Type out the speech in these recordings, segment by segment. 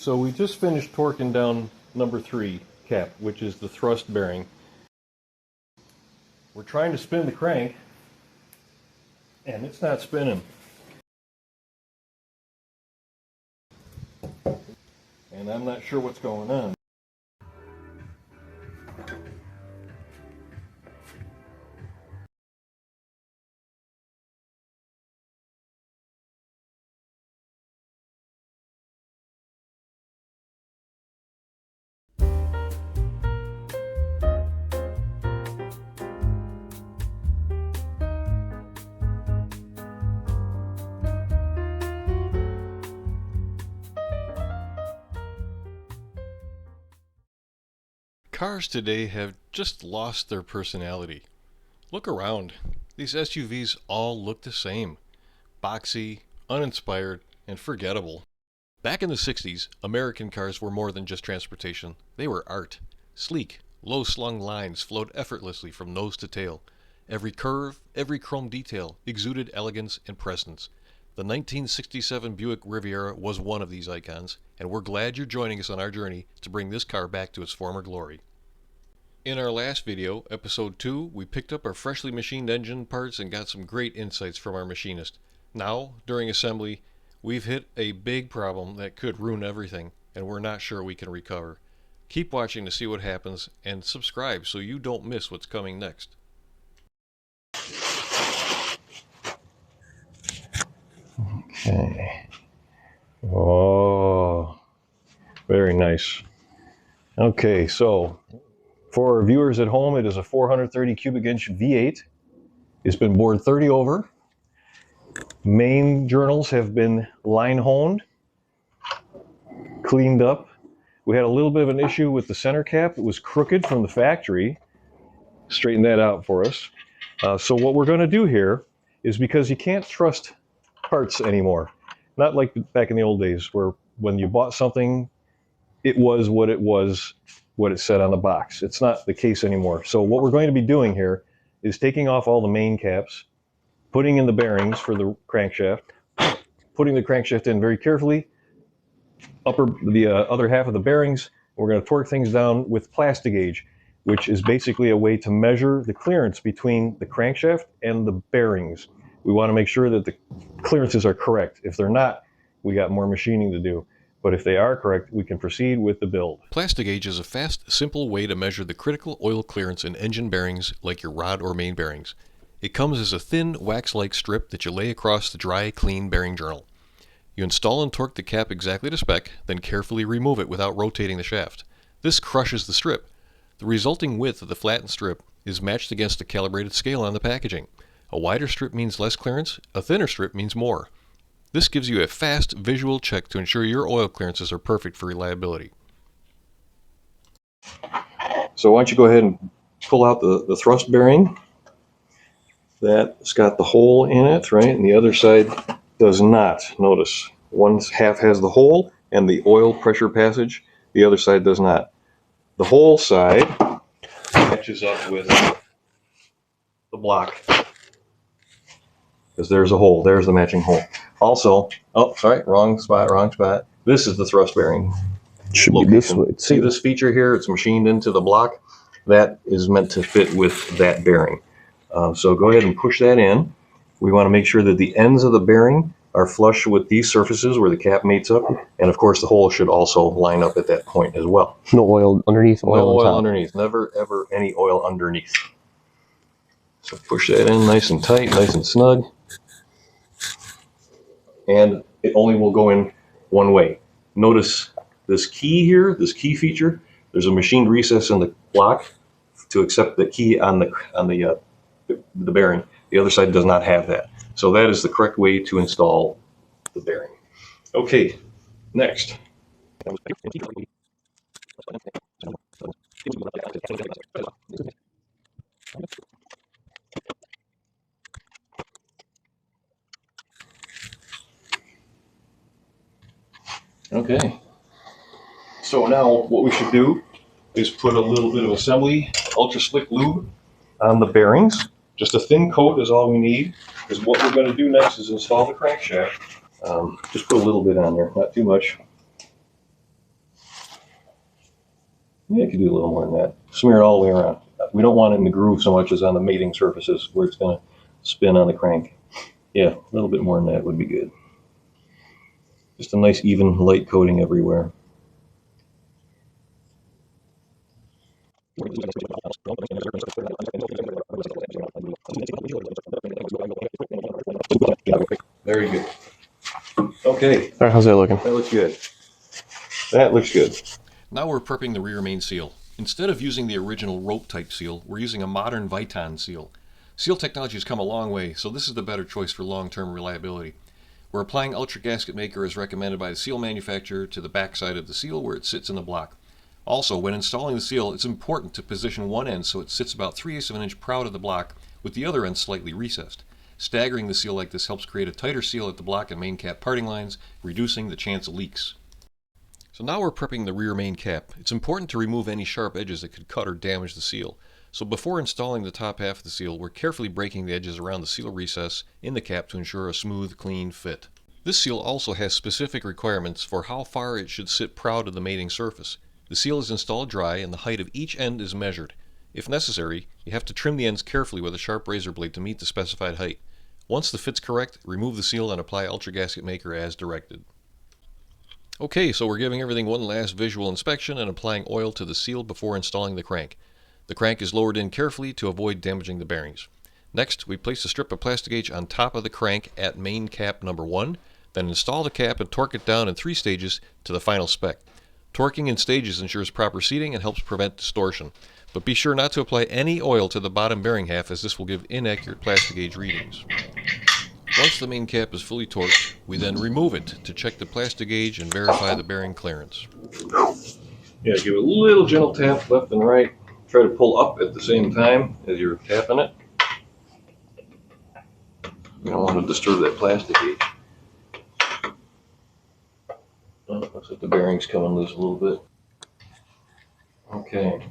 So we just finished torquing down number 3 cap, which is the thrust bearing. We're trying to spin the crank, and it's not spinning. And I'm not sure what's going on. Cars today have just lost their personality. Look around. These SUVs all look the same. Boxy, uninspired, and forgettable. Back in the 60s, American cars were more than just transportation. They were art. Sleek, low-slung lines flowed effortlessly from nose to tail. Every curve, every chrome detail exuded elegance and presence. The 1967 Buick Riviera was one of these icons, and we're glad you're joining us on our journey to bring this car back to its former glory. In our last video, episode 2, we picked up our freshly machined engine parts and got some great insights from our machinist. Now, during assembly, we've hit a big problem that could ruin everything, and we're not sure we can recover. Keep watching to see what happens, and subscribe so you don't miss what's coming next. Okay. Oh, very nice. Okay, so for our viewers at home, it is a 430 cubic inch V8. It's been bored 30 over. Main journals have been line honed, cleaned up. We had a little bit of an issue with the center cap. It was crooked from the factory. Straighten that out for us. So what we're going to do here is, because you can't trust parts anymore, not like back in the old days where when you bought something, it was, what it said on the box. It's not the case anymore. So what we're going to be doing here is taking off all the main caps, putting in the bearings for the crankshaft, putting the crankshaft in very carefully, the other half of the bearings. We're going to torque things down with Plastigauge, which is basically a way to measure the clearance between the crankshaft and the bearings. We want to make sure that the clearances are correct. If they're not, we got more machining to do. But if they are correct, we can proceed with the build. Plastigauge is a fast, simple way to measure the critical oil clearance in engine bearings like your rod or main bearings. It comes as a thin, wax-like strip that you lay across the dry, clean bearing journal. You install and torque the cap exactly to spec, then carefully remove it without rotating the shaft. This crushes the strip. The resulting width of the flattened strip is matched against a calibrated scale on the packaging. A wider strip means less clearance, a thinner strip means more. This gives you a fast visual check to ensure your oil clearances are perfect for reliability. So why don't you go ahead and pull out the thrust bearing. That's got the hole in it, right? And the other side does not. Notice, one half has the hole and the oil pressure passage. The other side does not. The whole side matches up with the block, because there's a hole. There's the matching hole. Also, oh, sorry, wrong spot, wrong spot. This is the thrust bearing. Should be this way. See this feature here? It's machined into the block. That is meant to fit with that bearing. So go ahead and push that in. We want to make sure that the ends of the bearing are flush with these surfaces where the cap mates up. And of course, the hole should also line up at that point as well. No oil underneath, oil no on top. Oil underneath. Never, ever any oil underneath. So push that in nice and tight, nice and snug. And it only will go in one way. Notice this key here, this key feature. There's a machined recess in the block to accept the key on the bearing. The other side does not have that. So that is the correct way to install the bearing. Okay, next. Okay, so now what we should do is put a little bit of assembly ultra slick lube on the bearings. Just a thin coat is all we need, because what we're going to do next is install the crankshaft. Just put a little bit on there, not too much. Yeah, you could do a little more than that. Smear it all the way around. We don't want it in the groove so much as on the mating surfaces where it's going to spin on the crank. Yeah, a little bit more than that would be good. Just a nice even light coating everywhere. Very good. Okay. All right, how's that looking? That looks good. That looks good. Now we're prepping the rear main seal. Instead of using the original rope type seal, we're using a modern Viton seal. Seal technology has come a long way, so this is the better choice for long-term reliability. We're applying ultra gasket maker as recommended by the seal manufacturer to the backside of the seal where it sits in the block. Also, when installing the seal, it's important to position one end so it sits about 3/8 of an inch proud of the block, with the other end slightly recessed. Staggering the seal like this helps create a tighter seal at the block and main cap parting lines, reducing the chance of leaks. So now we're prepping the rear main cap. It's important to remove any sharp edges that could cut or damage the seal. So before installing the top half of the seal, we're carefully breaking the edges around the seal recess in the cap to ensure a smooth, clean fit. This seal also has specific requirements for how far it should sit proud of the mating surface. The seal is installed dry and the height of each end is measured. If necessary, you have to trim the ends carefully with a sharp razor blade to meet the specified height. Once the fit's correct, remove the seal and apply ultra gasket maker as directed. Okay, so we're giving everything one last visual inspection and applying oil to the seal before installing the crank. The crank is lowered in carefully to avoid damaging the bearings. Next, we place a strip of Plastigage on top of the crank at main cap number 1, then install the cap and torque it down in 3 stages to the final spec. Torquing in stages ensures proper seating and helps prevent distortion, but be sure not to apply any oil to the bottom bearing half as this will give inaccurate Plastigage readings. Once the main cap is fully torqued, we then remove it to check the Plastigage and verify the bearing clearance. Yeah, give it a little gentle tap left and right. Try to pull up at the same time as you're tapping it. You don't want to disturb that Plastigage. Oh, looks like the bearing's coming loose a little bit. Okay.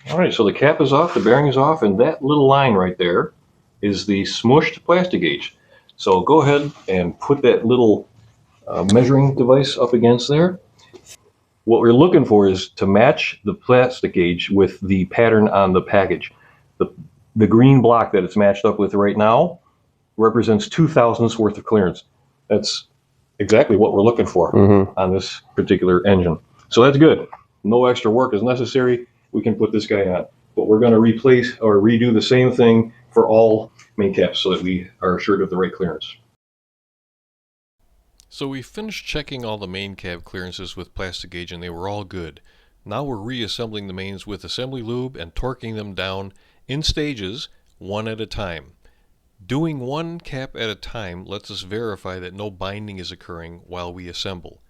All right, so the cap is off, the bearing is off, and that little line right there is the smushed Plastigage. So go ahead and put that little measuring device up against there. What we're looking for is to match the Plastigage with the pattern on the package. The green block that it's matched up with right now represents 0.02 worth of clearance. That's exactly what we're looking for on this particular engine. So that's good. No extra work is necessary. We can put this guy on. But we're going to replace or redo the same thing for all main caps so that we are assured of the right clearance. So we finished checking all the main cap clearances with Plastigage and they were all good. Now we're reassembling the mains with assembly lube and torquing them down in stages, one at a time. Doing one cap at a time lets us verify that no binding is occurring while we assemble.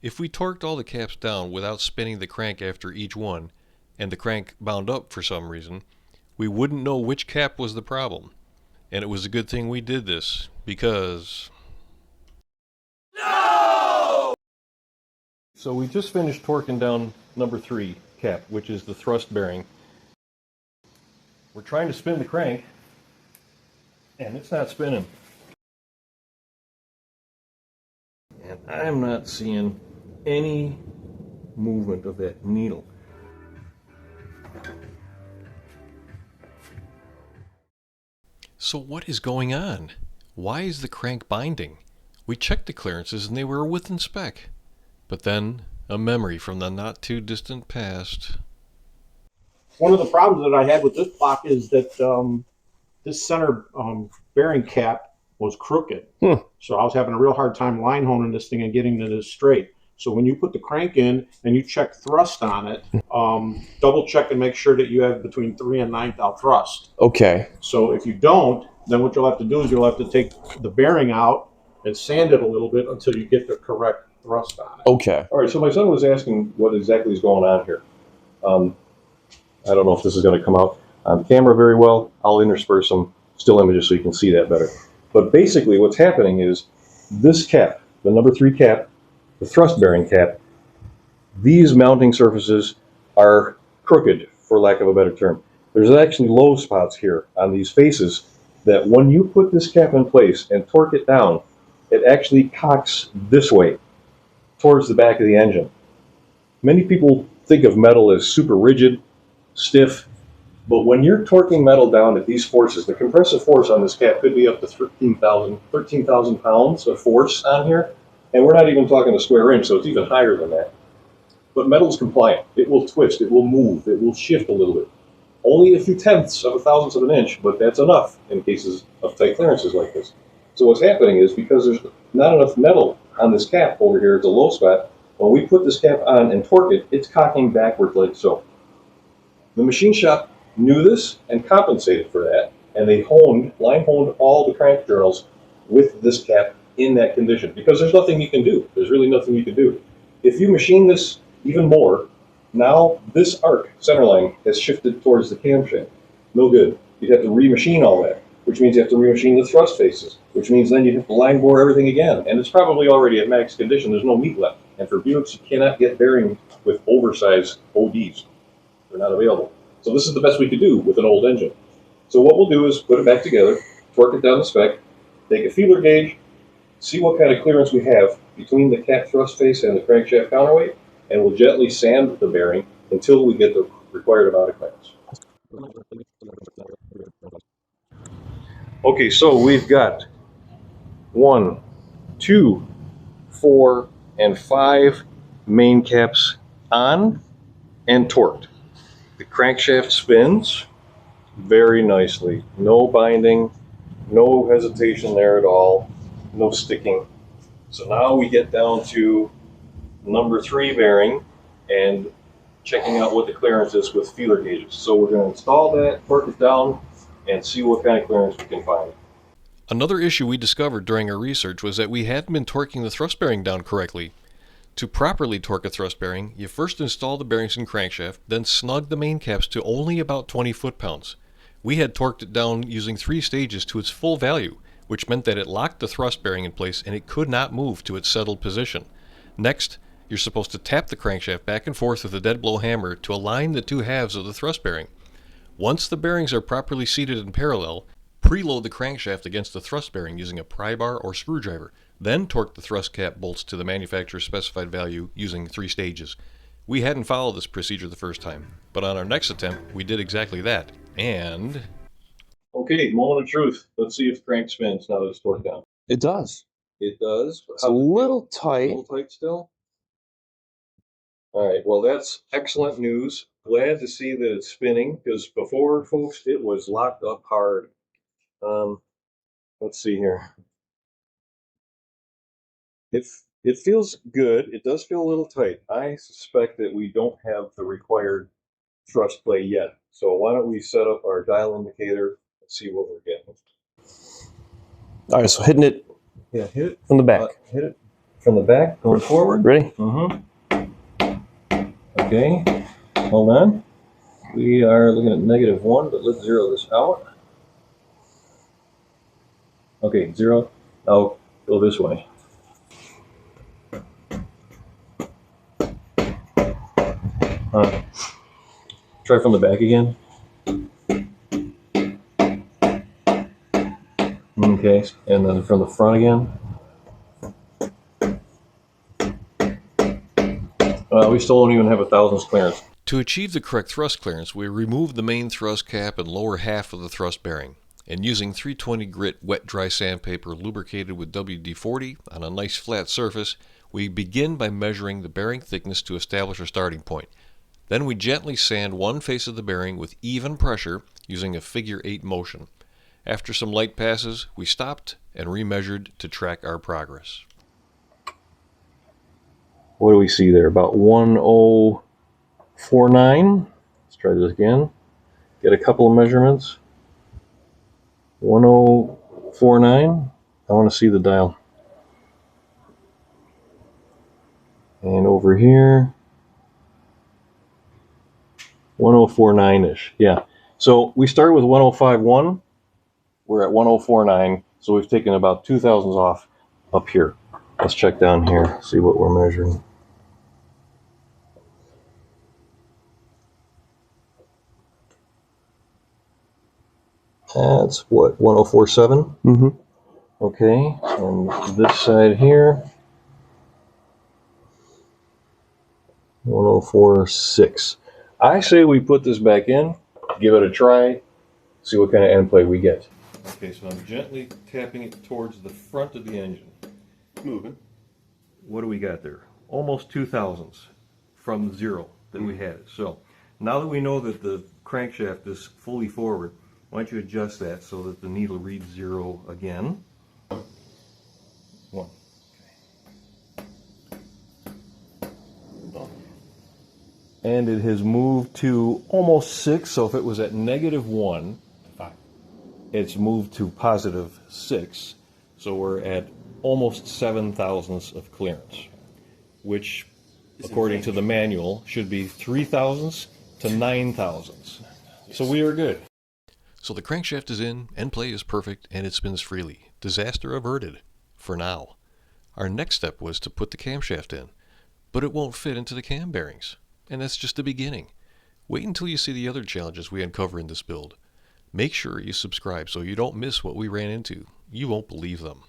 If we torqued all the caps down without spinning the crank after each one, and the crank bound up for some reason, we wouldn't know which cap was the problem. And it was a good thing we did this, because... No! So we just finished torquing down number 3 cap, which is the thrust bearing. We're trying to spin the crank, and it's not spinning. And I'm not seeing any movement of that needle. So what is going on? Why is the crank binding? We checked the clearances and they were within spec. But then, a memory from the not too distant past. One of the problems that I had with this block is that this center bearing cap was crooked. So I was having a real hard time line honing this thing and getting it as straight. So when you put the crank in and you check thrust on it, double check and make sure that you have between 3 and 9 thou thrust. Okay. So if you don't, then what you'll have to do is you'll have to take the bearing out and sand it a little bit until you get the correct thrust on it. Okay. All right, so my son was asking what exactly is going on here. I don't know if this is going to come out on camera very well. I'll intersperse some still images so you can see that better. But basically what's happening is this cap, the number 3 cap, the thrust bearing cap, these mounting surfaces are crooked, for lack of a better term. There's actually low spots here on these faces that when you put this cap in place and torque it down, it actually cocks this way towards the back of the engine. Many people think of metal as super rigid, stiff, but when you're torquing metal down at these forces, the compressive force on this cap could be up to 13,000 pounds of force on here, and we're not even talking a square inch, so it's even higher than that. But metal's compliant. It will twist, it will move, it will shift a little bit. Only a few tenths of a thousandth of an inch, but that's enough in cases of tight clearances like this. So what's happening is, because there's not enough metal on this cap over here at the low spot, when we put this cap on and torque it, it's cocking backwards like so. The machine shop knew this and compensated for that, and they line honed all the crank journals with this cap in that condition, because there's nothing you can do. There's really nothing you can do. If you machine this even more, now this arc centerline has shifted towards the camshaft. No good. You'd have to remachine all that, which means you have to remachine the thrust faces, which means then you have to line bore everything again, and it's probably already at max condition. There's no meat left. And for Buicks, you cannot get bearing with oversized ODs. They're not available. So this is the best we could do with an old engine. So what we'll do is put it back together, torque it down the spec, take a feeler gauge, see what kind of clearance we have between the cap thrust face and the crankshaft counterweight, and we'll gently sand the bearing until we get the required amount of clearance. Okay, so we've got 1, 2, 4, and 5 main caps on and torqued. The crankshaft spins very nicely. No binding, no hesitation there at all, no sticking. So now we get down to number 3 bearing and checking out what the clearance is with feeler gauges. So we're going to install that, torque it down, and see what kind of clearance we can find. Another issue we discovered during our research was that we hadn't been torquing the thrust bearing down correctly. To properly torque a thrust bearing, you first install the bearings and crankshaft, then snug the main caps to only about 20 foot-pounds. We had torqued it down using 3 stages to its full value, which meant that it locked the thrust bearing in place and it could not move to its settled position. Next, you're supposed to tap the crankshaft back and forth with a dead blow hammer to align the 2 halves of the thrust bearing. Once the bearings are properly seated in parallel, preload the crankshaft against the thrust bearing using a pry bar or screwdriver. Then torque the thrust cap bolts to the manufacturer's specified value using 3 stages. We hadn't followed this procedure the first time, but on our next attempt, we did exactly that. And... Okay, moment of truth. Let's see if the crank spins now that it's torqued down. It does. It does. It's a little tight. A little tight still? All right, well, that's excellent news. Glad to see that it's spinning, because before, folks, it was locked up hard. Let's see here. It feels good. It does feel a little tight. I suspect that we don't have the required thrust play yet. So why don't we set up our dial indicator and see what we're getting. All right, so hitting it Yeah, hit it from the back. hit it from the back, going forward. Ready? Okay, hold on. We are looking at -1, but let's zero this out. Okay, 0. Now go this way. Try from the back again. Okay, and then from the front again. We still don't even have a thousandths clearance. To achieve the correct thrust clearance, we removed the main thrust cap and lower half of the thrust bearing, and using 320 grit wet dry sandpaper lubricated with WD-40 on a nice flat surface, we begin by measuring the bearing thickness to establish our starting point. Then we gently sand one face of the bearing with even pressure using a figure 8 motion. After some light passes, we stopped and remeasured to track our progress. What do we see there? About 1049. Let's try this again. Get a couple of measurements. 1049. I want to see the dial. And over here, 1049-ish. Yeah. So we started with 1051. We're at 1049. So we've taken about 2 thousandths off up here. Let's check down here, see what we're measuring. That's what, 1047? Mm-hmm. Okay, and this side here, 104.6. I say we put this back in, give it a try, see what kind of end play we get. Okay, so I'm gently tapping it towards the front of the engine. Moving. What do we got there? Almost 2 thousandths from zero that we had. So now that we know that the crankshaft is fully forward, why don't you adjust that so that the needle reads 0 again. 1. And it has moved to almost 6, so if it was at -1, 5. It's moved to +6, so we're at almost 7 thousandths of clearance, which, according to the manual, should be 3 thousandths to 9 thousandths. So we are good. So the crankshaft is in, end play is perfect, and it spins freely. Disaster averted, for now. Our next step was to put the camshaft in, but it won't fit into the cam bearings. And that's just the beginning. Wait until you see the other challenges we uncover in this build. Make sure you subscribe so you don't miss what we ran into. You won't believe them.